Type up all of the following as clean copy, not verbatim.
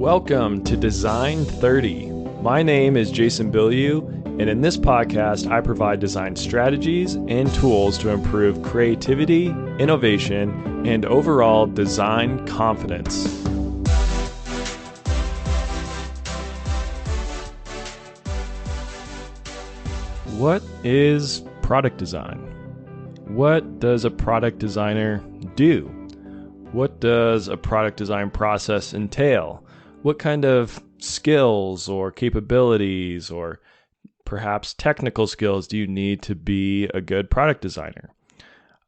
Welcome to Design30. My name is Jason Bilyeu, and in this podcast, I provide design strategies and tools to improve creativity, innovation, and overall design confidence. What is product design? What does a product designer do? What does a product design process entail? What kind of skills or capabilities or perhaps technical skills do you need to be a good product designer?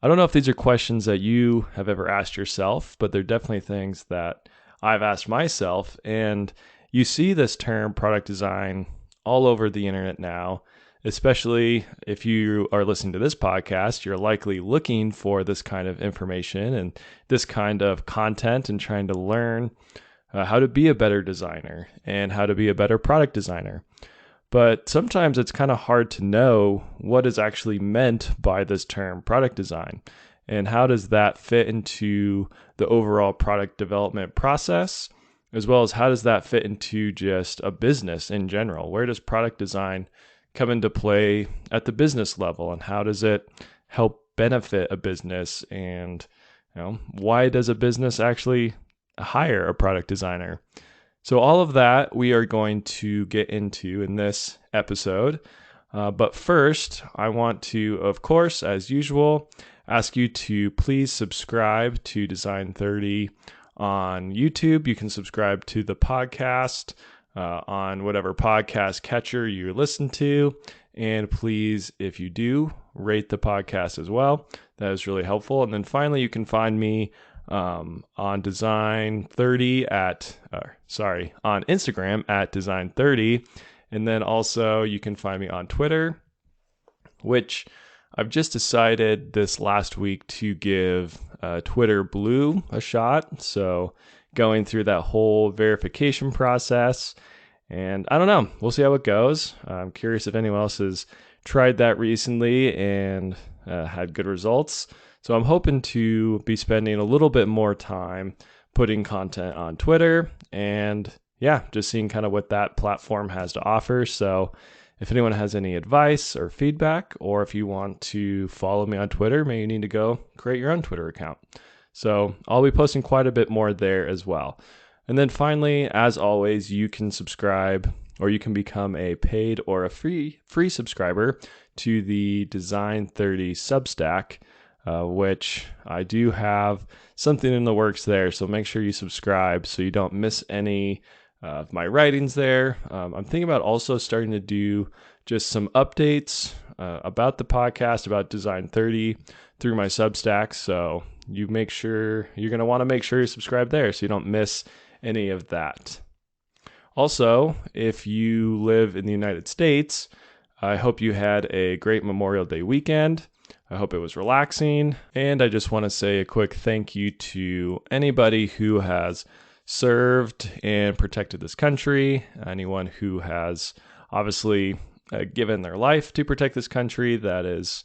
I don't know if these are questions that you have ever asked yourself, but they're definitely things that I've asked myself. And you see this term product design all over the internet now, especially if you are listening to this podcast. You're likely looking for this kind of information and this kind of content and trying to learn how to be a better designer and how to be a better product designer. But sometimes it's kind of hard to know what is actually meant by this term product design and how does that fit into the overall product development process, as well as how does that fit into just a business in general. Where does product design come into play at the business level, and how does it help benefit a business? And why does a business actually hire a product designer? So all of that we are going to get into in this episode. But first, I want to, of course, as usual, ask you to please subscribe to Design30 on YouTube. You can subscribe to the podcast on whatever podcast catcher you listen to. And please, if you do, rate the podcast as well. That is really helpful. And then finally, you can find me on Design30 on Instagram at Design30. And then also you can find me on Twitter, which I've just decided this last week to give Twitter Blue a shot. So going through that whole verification process. And I don't know, we'll see how it goes. I'm curious if anyone else has tried that recently and had good results. So I'm hoping to be spending a little bit more time putting content on Twitter and just seeing kind of what that platform has to offer. So if anyone has any advice or feedback, or if you want to follow me on Twitter, maybe you need to go create your own Twitter account. So I'll be posting quite a bit more there as well. And then finally, as always, you can subscribe or you can become a paid or a free subscriber to the Design30 Substack, which I do have something in the works there. So make sure you subscribe so you don't miss any of my writings there. I'm thinking about also starting to do just some updates about the podcast, about Design30 through my Substack. So you're going to want to make sure you subscribe there so you don't miss any of that. Also, if you live in the United States, I hope you had a great Memorial Day weekend. I hope it was relaxing. And I just want to say a quick thank you to anybody who has served and protected this country, anyone who has obviously given their life to protect this country. That is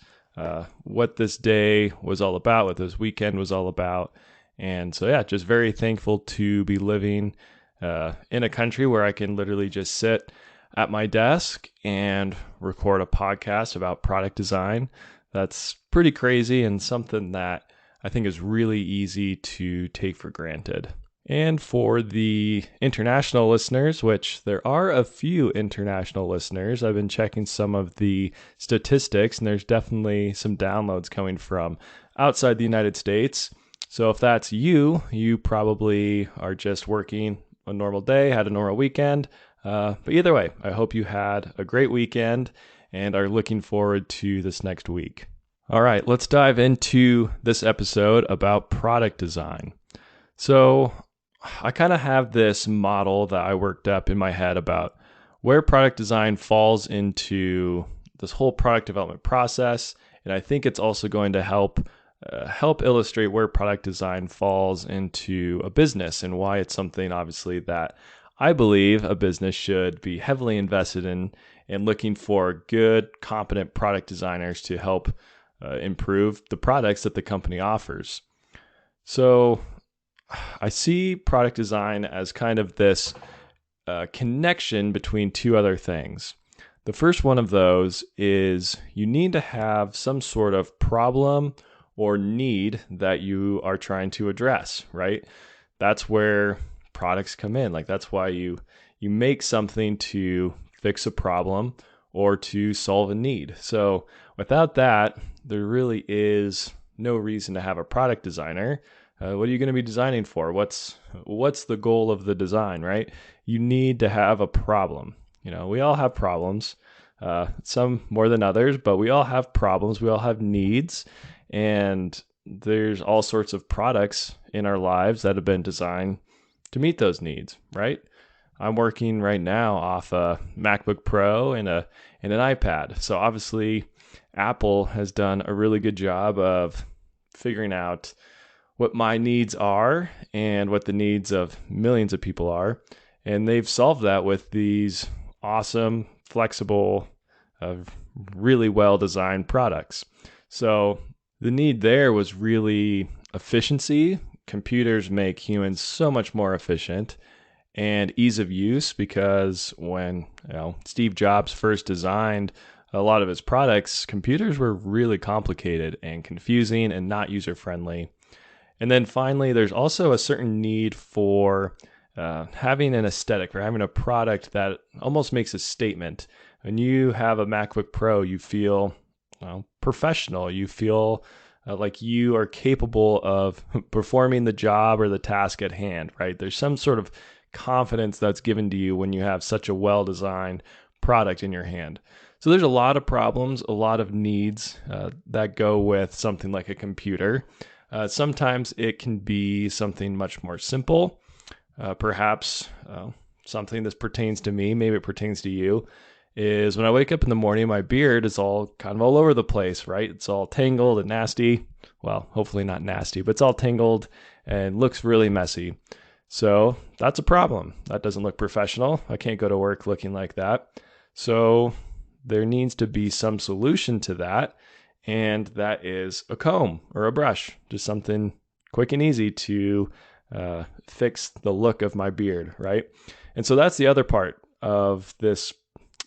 what this day was all about, what this weekend was all about. And so, just very thankful to be living in a country where I can literally just sit at my desk and record a podcast about product design. That's pretty crazy and something that I think is really easy to take for granted. And for the international listeners, which there are a few international listeners, I've been checking some of the statistics, and there's definitely some downloads coming from outside the United States. So if that's you probably are just working a normal day, had a normal weekend. But either way, I hope you had a great weekend and are looking forward to this next week. All right, let's dive into this episode about product design. So I kind of have this model that I worked up in my head about where product design falls into this whole product development process. And I think it's also going to help illustrate where product design falls into a business and why it's something obviously that I believe a business should be heavily invested in and looking for good, competent product designers to help improve the products that the company offers. So I see product design as kind of this connection between two other things. The first one of those is you need to have some sort of problem or need that you are trying to address, right? That's where products come in. Like that's why you make something to fix a problem or to solve a need. So without that, there really is no reason to have a product designer. What are you going to be designing for? What's the goal of the design, right? You need to have a problem. We all have problems, some more than others, but we all have problems. We all have needs, and there's all sorts of products in our lives that have been designed to meet those needs, right? I'm working right now off a MacBook Pro and an iPad. So obviously Apple has done a really good job of figuring out what my needs are and what the needs of millions of people are. And they've solved that with these awesome, flexible, really well-designed products. So the need there was really efficiency. Computers make humans so much more efficient, and ease of use, because when Steve Jobs first designed a lot of his products, computers were really complicated and confusing and not user-friendly. And then finally, there's also a certain need for having an aesthetic, or having a product that almost makes a statement. When you have a MacBook Pro, you feel professional. You feel like you are capable of performing the job or the task at hand, right? There's some sort of confidence that's given to you when you have such a well-designed product in your hand. So there's a lot of problems, a lot of needs that go with something like a computer. Sometimes it can be something much more simple. Perhaps something that pertains to me, maybe it pertains to you, is when I wake up in the morning, my beard is all kind of all over the place, right? It's all tangled and nasty. Well, hopefully not nasty, but it's all tangled and looks really messy. So that's a problem. That doesn't look professional. I can't go to work looking like that. So there needs to be some solution to that. And that is a comb or a brush, just something quick and easy to fix the look of my beard, right? And so that's the other part of this.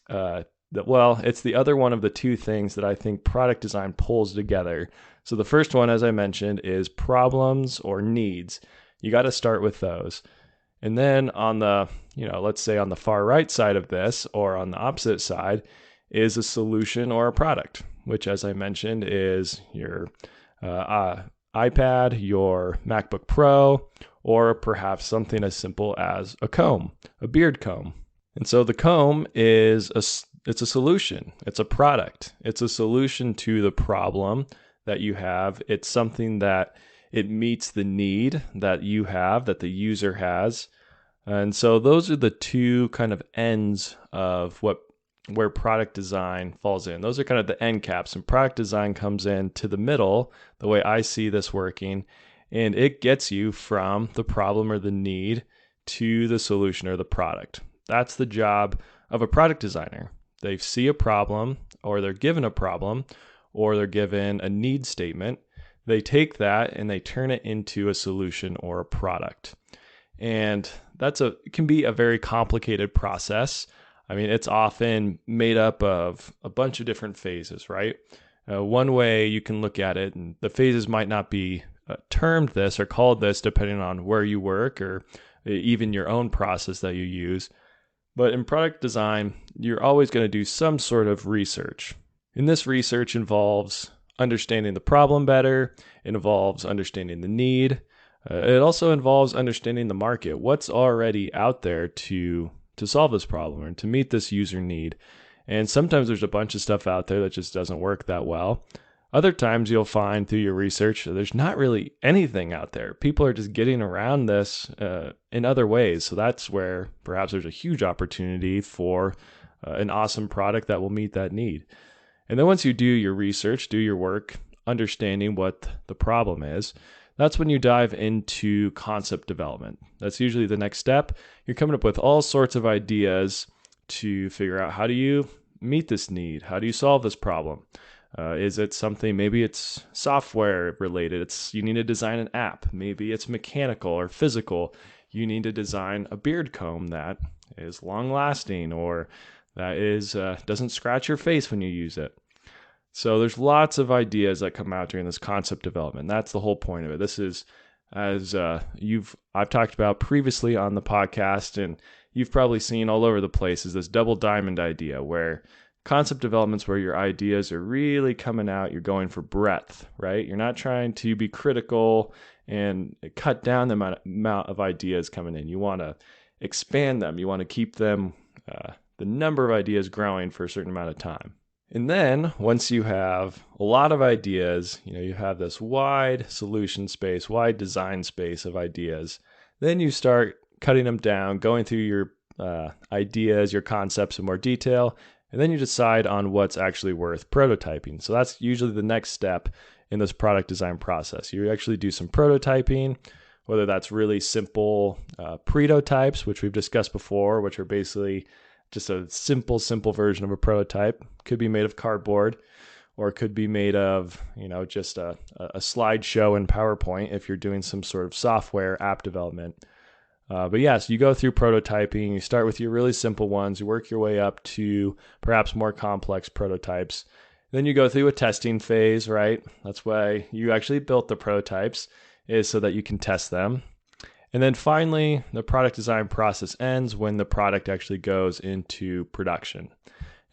It's the other one of the two things that I think product design pulls together. So the first one, as I mentioned, is problems or needs. You got to start with those. And then on the, let's say on the far right side of this, or on the opposite side, is a solution or a product, which, as I mentioned, is your iPad, your MacBook Pro, or perhaps something as simple as a comb, a beard comb. And so the comb it's a solution. It's a product. It's a solution to the problem that you have. It's something that it meets the need that you have, that the user has. And so those are the two kind of ends of where product design falls in. Those are kind of the end caps, and product design comes in to the middle, the way I see this working, and it gets you from the problem or the need to the solution or the product. That's the job of a product designer. They see a problem, or they're given a problem, or they're given a need statement. They take that and they turn it into a solution or a product. And it can be a very complicated process. I mean, it's often made up of a bunch of different phases, right? One way you can look at it, and the phases might not be termed this or called this depending on where you work or even your own process that you use. But in product design, you're always going to do some sort of research. And this research involves understanding the problem better. It involves understanding the need. It also involves understanding the market. What's already out there to solve this problem or to meet this user need. And sometimes there's a bunch of stuff out there that just doesn't work that well. Other times you'll find through your research there's not really anything out there. People are just getting around this in other ways. So that's where perhaps there's a huge opportunity for an awesome product that will meet that need. And then once you do your research, do your work, understanding what the problem is, that's when you dive into concept development. That's usually the next step. You're coming up with all sorts of ideas to figure out, how do you meet this need? How do you solve this problem? Is it something, maybe it's software related, you need to design an app. Maybe it's mechanical or physical. You need to design a beard comb that is long lasting, or that is doesn't scratch your face when you use it. So there's lots of ideas that come out during this concept development. That's the whole point of it. This is, as I've talked about previously on the podcast, and you've probably seen all over the place, is this double diamond idea, where concept development's where your ideas are really coming out. You're going for breadth, right? You're not trying to be critical and cut down the amount of ideas coming in. You want to expand them. You want to keep them, the number of ideas growing for a certain amount of time. And then once you have a lot of ideas, you have this wide solution space, wide design space of ideas, then you start cutting them down, going through your ideas, your concepts in more detail, and then you decide on what's actually worth prototyping. So that's usually the next step in this product design process. You actually do some prototyping, whether that's really simple prototypes, which we've discussed before, which are basically just a simple version of a prototype. Could be made of cardboard, or it could be made of, just a slideshow in PowerPoint if you're doing some sort of software app development. But yes, you go through prototyping, you start with your really simple ones, you work your way up to perhaps more complex prototypes. Then you go through a testing phase, right? That's why you actually built the prototypes, is so that you can test them. And then finally, the product design process ends when the product actually goes into production.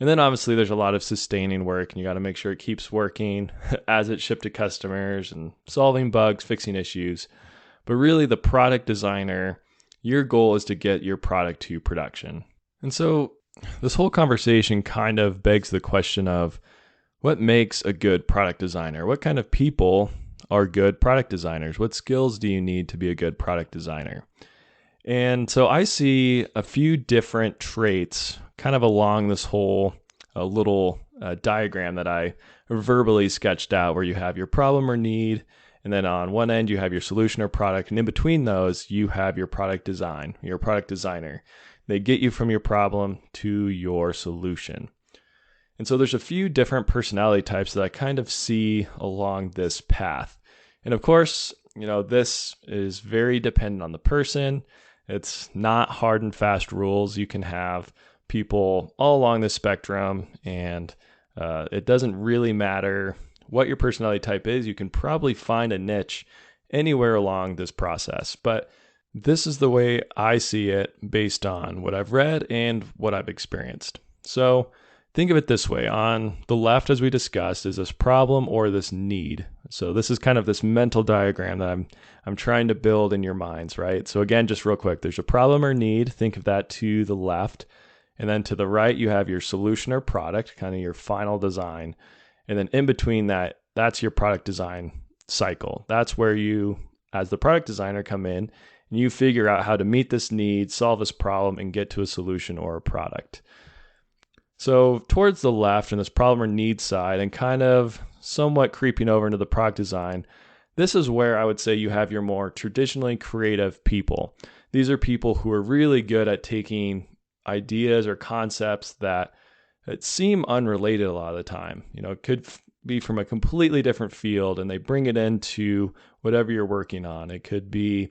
And then obviously there's a lot of sustaining work, and you got to make sure it keeps working as it's shipped to customers and solving bugs, fixing issues. But really the product designer, your goal is to get your product to production. And so this whole conversation kind of begs the question of what makes a good product designer? What kind of people are good product designers? What skills do you need to be a good product designer? And so I see a few different traits kind of along this whole little diagram that I verbally sketched out, where you have your problem or need, and then on one end you have your solution or product, and in between those you have your product design, your product designer. They get you from your problem to your solution. And so there's a few different personality types that I kind of see along this path. And of course, this is very dependent on the person. It's not hard and fast rules. You can have people all along the spectrum, and it doesn't really matter what your personality type is. You can probably find a niche anywhere along this process. But this is the way I see it based on what I've read and what I've experienced. So think of it this way. On the left, as we discussed, is this problem or this need. So this is kind of this mental diagram that I'm trying to build in your minds, right? So again, just real quick, there's a problem or need. Think of that to the left. And then to the right, you have your solution or product, kind of your final design. And then in between that, that's your product design cycle. That's where you, as the product designer, come in and you figure out how to meet this need, solve this problem, and get to a solution or a product. So towards the left in this problem or need side, and kind of somewhat creeping over into the product design, this is where I would say you have your more traditionally creative people. These are people who are really good at taking ideas or concepts that seem unrelated a lot of the time. It could be from a completely different field, and they bring it into whatever you're working on. It could be,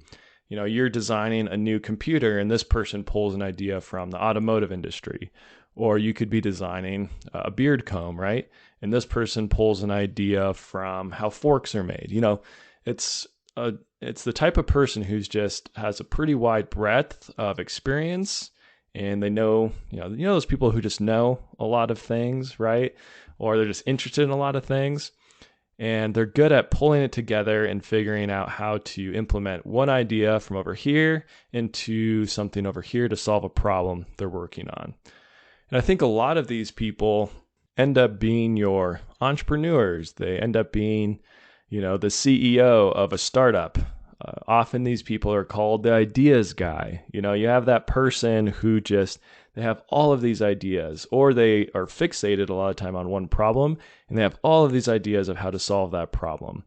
you're designing a new computer and this person pulls an idea from the automotive industry. Or you could be designing a beard comb, right? And this person pulls an idea from how forks are made. It's the type of person who's just has a pretty wide breadth of experience, and they know, those people who just know a lot of things, right? Or they're just interested in a lot of things, and they're good at pulling it together and figuring out how to implement one idea from over here into something over here to solve a problem they're working on. And I think a lot of these people end up being your entrepreneurs. They end up being, the CEO of a startup. Often these people are called the ideas guy. You have that person who they have all of these ideas, or they are fixated a lot of time on one problem, and they have all of these ideas of how to solve that problem.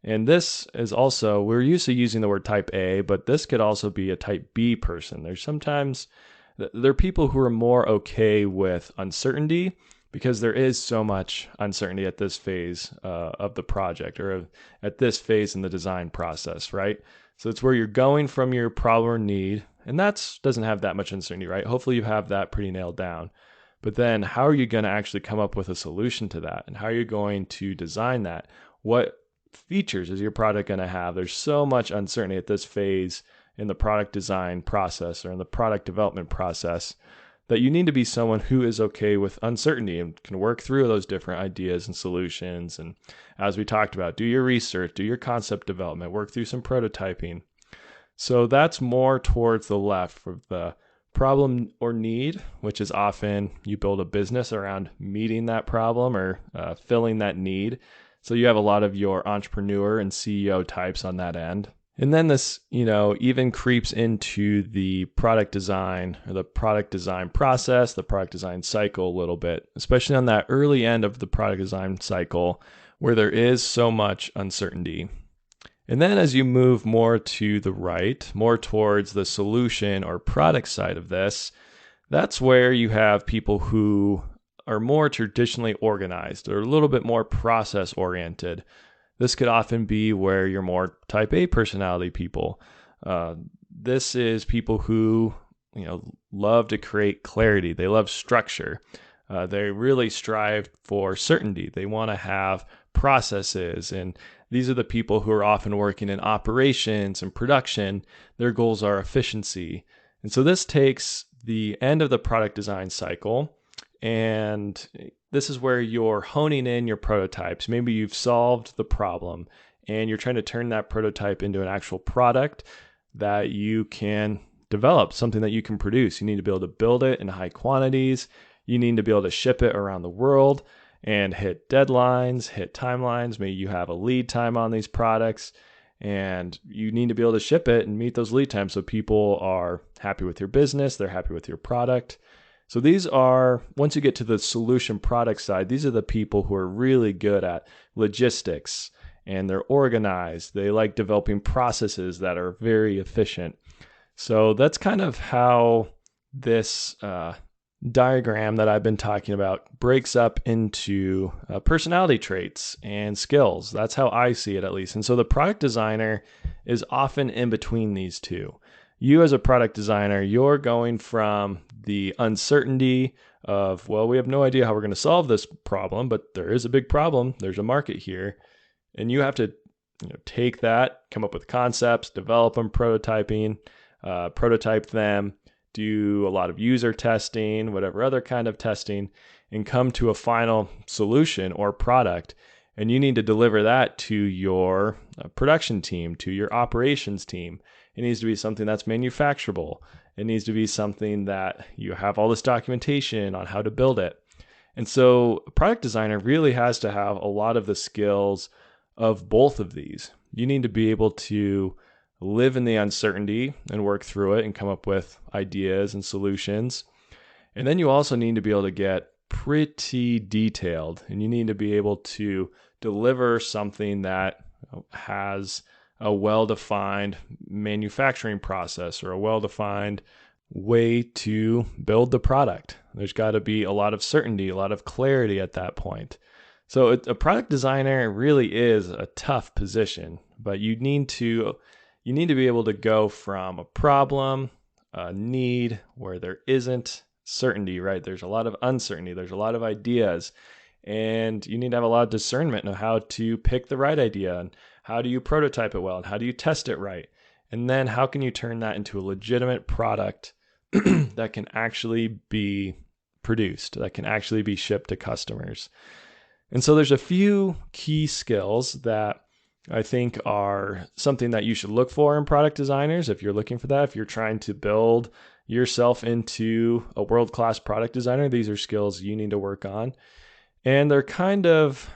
And this is also, we're used to using the word type A, but this could also be a type B person. There are people who are more okay with uncertainty, because there is so much uncertainty at this phase of the project, or at this phase in the design process, right? So it's where you're going from your problem or need, and that doesn't have that much uncertainty, right? Hopefully you have that pretty nailed down. But then how are you going to actually come up with a solution to that? And how are you going to design that? What features is your product going to have? There's so much uncertainty at this phase in the product design process or in the product development process that you need to be someone who is okay with uncertainty and can work through those different ideas and solutions. And as we talked about, do your research, do your concept development, work through some prototyping. So that's more towards the left of the problem or need, which is often you build a business around meeting that problem or filling that need. So you have a lot of your entrepreneur and CEO types on that end. And then this, even creeps into the product design or the product design process, the product design cycle a little bit, especially on that early end of the product design cycle where there is so much uncertainty. And then as you move more to the right, more towards the solution or product side of this, that's where you have people who are more traditionally organized or a little bit more process oriented. This could often be where you're more type A personality people. This is people who, love to create clarity. They love structure. They really strive for certainty. They want to have processes. And these are the people who are often working in operations and production. Their goals are efficiency. And so this takes the end of the product design cycle, and this is where you're honing in your prototypes. Maybe you've solved the problem and you're trying to turn that prototype into an actual product that you can develop, something that you can produce. You need to be able to build it in high quantities. You need to be able to ship it around the world and hit deadlines, hit timelines. Maybe you have a lead time on these products and you need to be able to ship it and meet those lead times so people are happy with your business, they're happy with your product. So these are, once you get to the solution product side, these are the people who are really good at logistics and they're organized. They like developing processes that are very efficient. So that's kind of how this diagram that I've been talking about breaks up into personality traits and skills. That's how I see it, at least. And so the product designer is often in between these two. You as a product designer, you're going from the uncertainty of, well, we have no idea how we're going to solve this problem, but there is a big problem. There's a market here. And you have to take that, come up with concepts, develop them, prototype them, do a lot of user testing, whatever other kind of testing, and come to a final solution or product. And you need to deliver that to your production team, to your operations team. It needs to be something that's manufacturable. It needs to be something that you have all this documentation on how to build it. And so a product designer really has to have a lot of the skills of both of these. You need to be able to live in the uncertainty and work through it and come up with ideas and solutions. And then you also need to be able to get pretty detailed, and you need to be able to deliver something that has a well-defined manufacturing process or a well-defined way to build the product. There's got to be a lot of certainty, a lot of clarity at that point. So a product designer really is a tough position, but you need to be able to go from a problem, a need where there isn't certainty, right? There's a lot of uncertainty. There's a lot of ideas, and you need to have a lot of discernment of how to pick the right idea and how do you prototype it well and how do you test it right? And then how can you turn that into a legitimate product that can actually be produced, that can actually be shipped to customers? And so there's a few key skills that I think are something that you should look for in product designers if you're looking for that. If you're trying to build yourself into a world-class product designer, these are skills you need to work on. And they're kind of,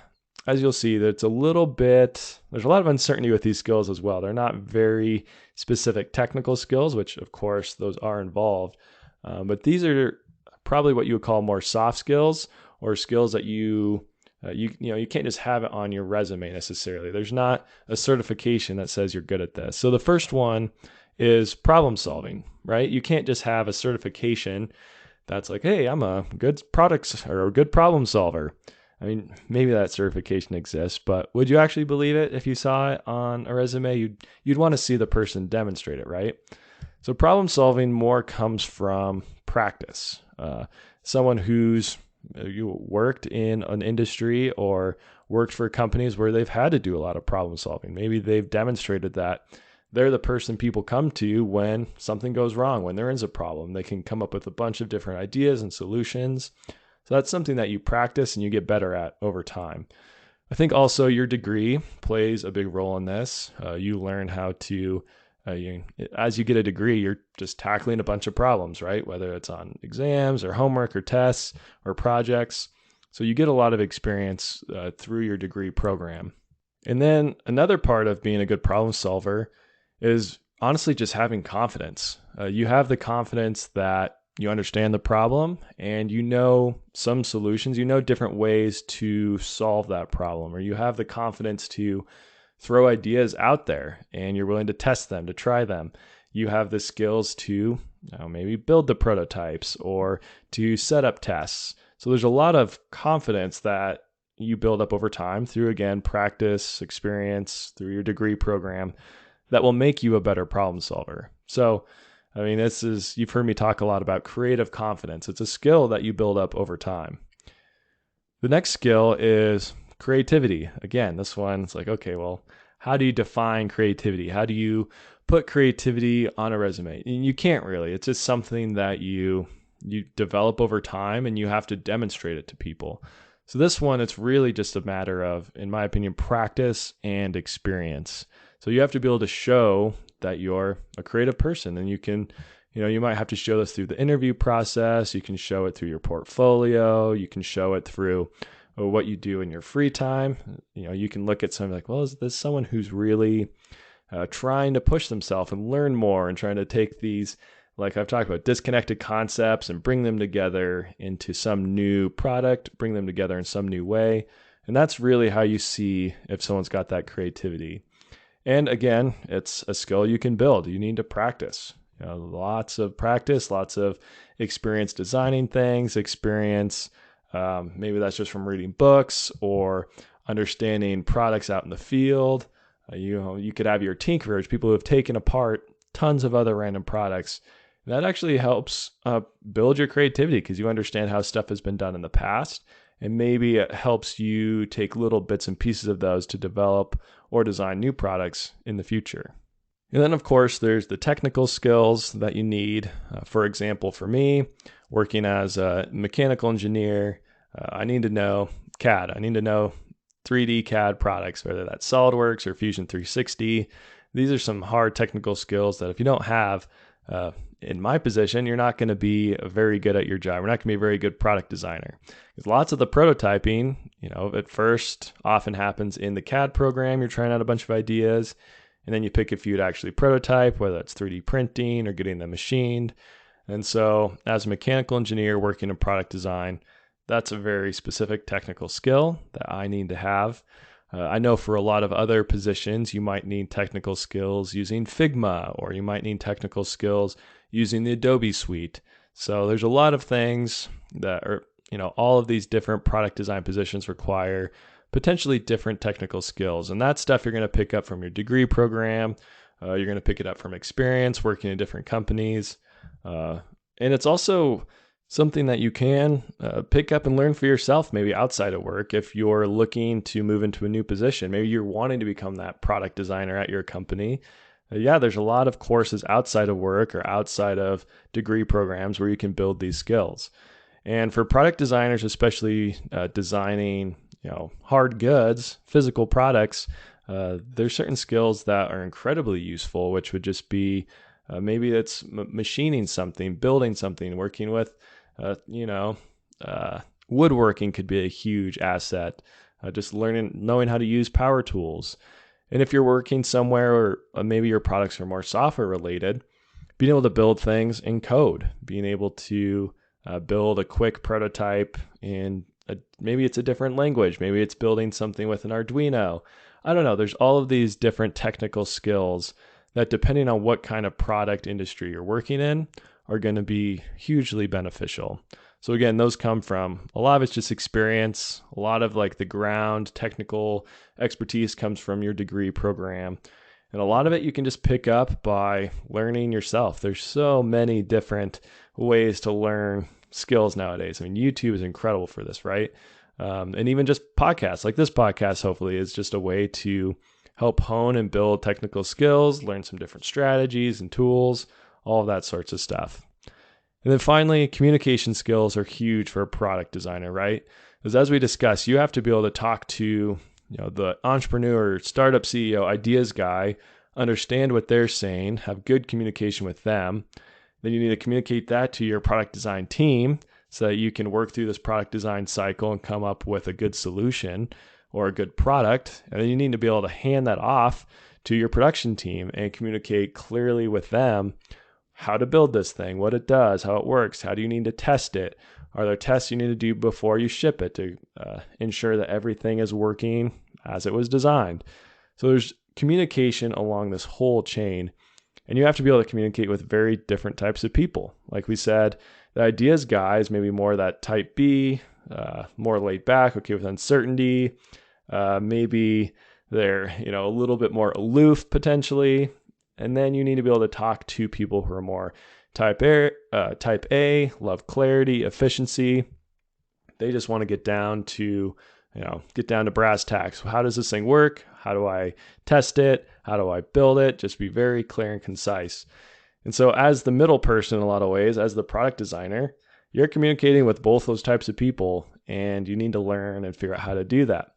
as you'll see, there's a lot of uncertainty with these skills as well. They're not very specific technical skills, which of course those are involved. But these are probably what you would call more soft skills, or skills that you can't just have it on your resume necessarily. There's not a certification that says you're good at this. So the first one is problem solving, right? You can't just have a certification that's like, hey, I'm a good products or a good problem solver. I mean, maybe that certification exists, but would you actually believe it if you saw it on a resume? You'd want to see the person demonstrate it, right? So problem solving more comes from practice. Someone who's you worked in an industry or worked for companies where they've had to do a lot of problem solving. Maybe they've demonstrated that they're the person people come to when something goes wrong, when there is a problem. They can come up with a bunch of different ideas and solutions. So that's something that you practice and you get better at over time. I think also your degree plays a big role in this. You learn how to, as you get a degree, you're just tackling a bunch of problems, right? Whether it's on exams or homework or tests or projects. So you get a lot of experience through your degree program. And then another part of being a good problem solver is honestly just having confidence. You have the confidence that you understand the problem and you know some solutions, you know different ways to solve that problem, or you have the confidence to throw ideas out there and you're willing to test them, to try them. You have the skills to maybe build the prototypes or to set up tests. So there's a lot of confidence that you build up over time through, again, practice, experience, through your degree program that will make you a better problem solver. So, I mean, you've heard me talk a lot about creative confidence. It's a skill that you build up over time. The next skill is creativity. Again, this one, it's like, okay, well, how do you define creativity? How do you put creativity on a resume? And you can't really. It's just something that you develop over time and you have to demonstrate it to people. So this one, it's really just a matter of, in my opinion, practice and experience. So you have to be able to show that you're a creative person, and you might have to show this through the interview process. You can show it through your portfolio. You can show it through what you do in your free time. You can look at something like, well, is this someone who's really trying to push themselves and learn more and trying to take these, like I've talked about, disconnected concepts and bring them together into some new product, bring them together in some new way. And that's really how you see if someone's got that creativity. And again, it's a skill you can build. You need to practice. Lots of practice, lots of experience designing things, experience. Maybe that's just from reading books or understanding products out in the field. You could have your tinkerers, people who have taken apart tons of other random products. That actually helps build your creativity because you understand how stuff has been done in the past. And maybe it helps you take little bits and pieces of those to develop or design new products in the future. And then, of course, there's the technical skills that you need. For example, for me, working as a mechanical engineer, I need to know CAD. I need to know 3D CAD products, whether that's SolidWorks or Fusion 360. These are some hard technical skills that if you don't have, in my position, you're not going to be very good at your job. We're not going to be a very good product designer. Because lots of the prototyping, at first often happens in the CAD program. You're trying out a bunch of ideas, and then you pick a few to actually prototype, whether it's 3D printing or getting them machined. And so as a mechanical engineer working in product design, that's a very specific technical skill that I need to have. I know for a lot of other positions, you might need technical skills using Figma, or you might need technical skills using the Adobe suite. So there's a lot of things that are, all of these different product design positions require potentially different technical skills. And that stuff you're going to pick up from your degree program. You're going to pick it up from experience working in different companies. And it's also something that you can pick up and learn for yourself, maybe outside of work. If you're looking to move into a new position, maybe you're wanting to become that product designer at your company. There's a lot of courses outside of work or outside of degree programs where you can build these skills. And for product designers, especially designing, hard goods, physical products, there's certain skills that are incredibly useful, which would just be maybe it's machining something, building something, working with woodworking could be a huge asset. Just knowing how to use power tools. And if you're working somewhere or maybe your products are more software related, being able to build things in code, being able to build a quick prototype in maybe it's a different language. Maybe it's building something with an Arduino. I don't know. There's all of these different technical skills that, depending on what kind of product industry you're working in, are going to be hugely beneficial. So again, those come from, a lot of it's just experience. A lot of like the ground technical expertise comes from your degree program. And a lot of it you can just pick up by learning yourself. There's so many different ways to learn skills nowadays. I mean, YouTube is incredible for this, right? And even just podcasts like this podcast, hopefully, is just a way to help hone and build technical skills, learn some different strategies and tools, all of that sorts of stuff. And then finally, communication skills are huge for a product designer, right? Because as we discussed, you have to be able to talk to the entrepreneur, startup CEO, ideas guy, understand what they're saying, have good communication with them. Then you need to communicate that to your product design team so that you can work through this product design cycle and come up with a good solution or a good product. And then you need to be able to hand that off to your production team and communicate clearly with them how to build this thing, what it does, how it works, how do you need to test it? Are there tests you need to do before you ship it to ensure that everything is working as it was designed? So there's communication along this whole chain, and you have to be able to communicate with very different types of people. Like we said, the ideas guy is maybe more that type B, more laid back, okay with uncertainty. Maybe they're a little bit more aloof potentially. And then you need to be able to talk to people who are more type A, love clarity, efficiency. They just want to get down to brass tacks. How does this thing work? How do I test it? How do I build it? Just be very clear and concise. And so as the middle person in a lot of ways, as the product designer, you're communicating with both those types of people, and you need to learn and figure out how to do that.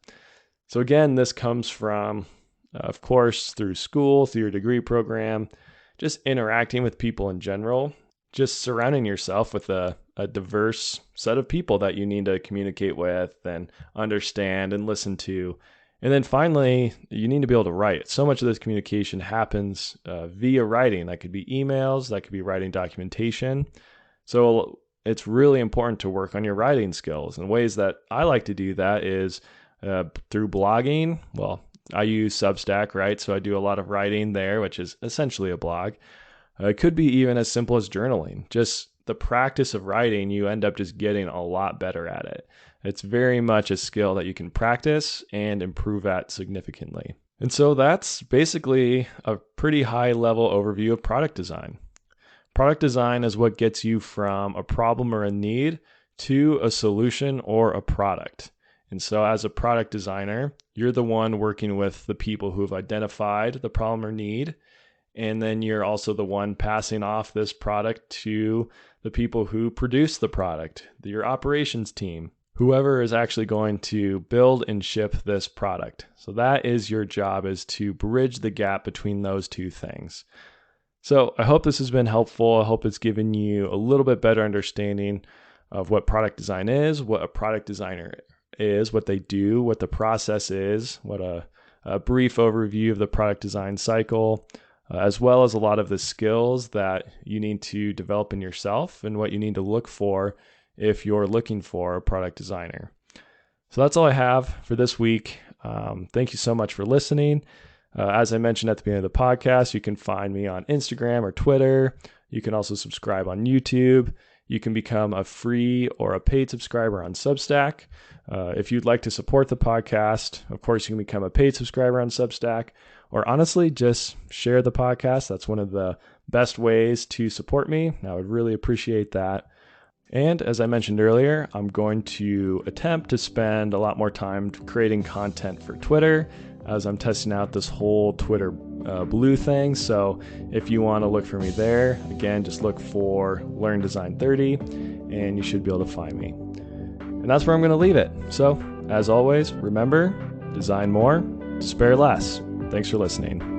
So again, this comes from, of course, through school, through your degree program, just interacting with people in general, just surrounding yourself with a diverse set of people that you need to communicate with and understand and listen to. And then finally, you need to be able to write. So much of this communication happens via writing. That could be emails, that could be writing documentation. So it's really important to work on your writing skills. And ways that I like to do that is through blogging. Well, I use Substack, right? So I do a lot of writing there, which is essentially a blog. It could be even as simple as journaling. Just the practice of writing, you end up just getting a lot better at it. It's very much a skill that you can practice and improve at significantly. And so that's basically a pretty high level overview of product design. Product design is what gets you from a problem or a need to a solution or a product. And so as a product designer, you're the one working with the people who have identified the problem or need. And then you're also the one passing off this product to the people who produce the product, your operations team, whoever is actually going to build and ship this product. So that is your job, is to bridge the gap between those two things. So I hope this has been helpful. I hope it's given you a little bit better understanding of what product design is, what a product designer is, what they do, what the process is, what a brief overview of the product design cycle, as well as a lot of the skills that you need to develop in yourself and what you need to look for if you're looking for a product designer. So that's all I have for this week. Thank you so much for listening. As I mentioned at the beginning of the podcast, you can find me on Instagram or Twitter. You can also subscribe on YouTube. You can become a free or a paid subscriber on Substack. If you'd like to support the podcast, of course, you can become a paid subscriber on Substack, or honestly, just share the podcast. That's one of the best ways to support me. I would really appreciate that. And as I mentioned earlier, I'm going to attempt to spend a lot more time creating content for Twitter as I'm testing out this whole Twitter Blue thing. So if you want to look for me there, again, just look for Learn Design30 and you should be able to find me. And that's where I'm going to leave it. So as always, remember, design more, despair less. Thanks for listening.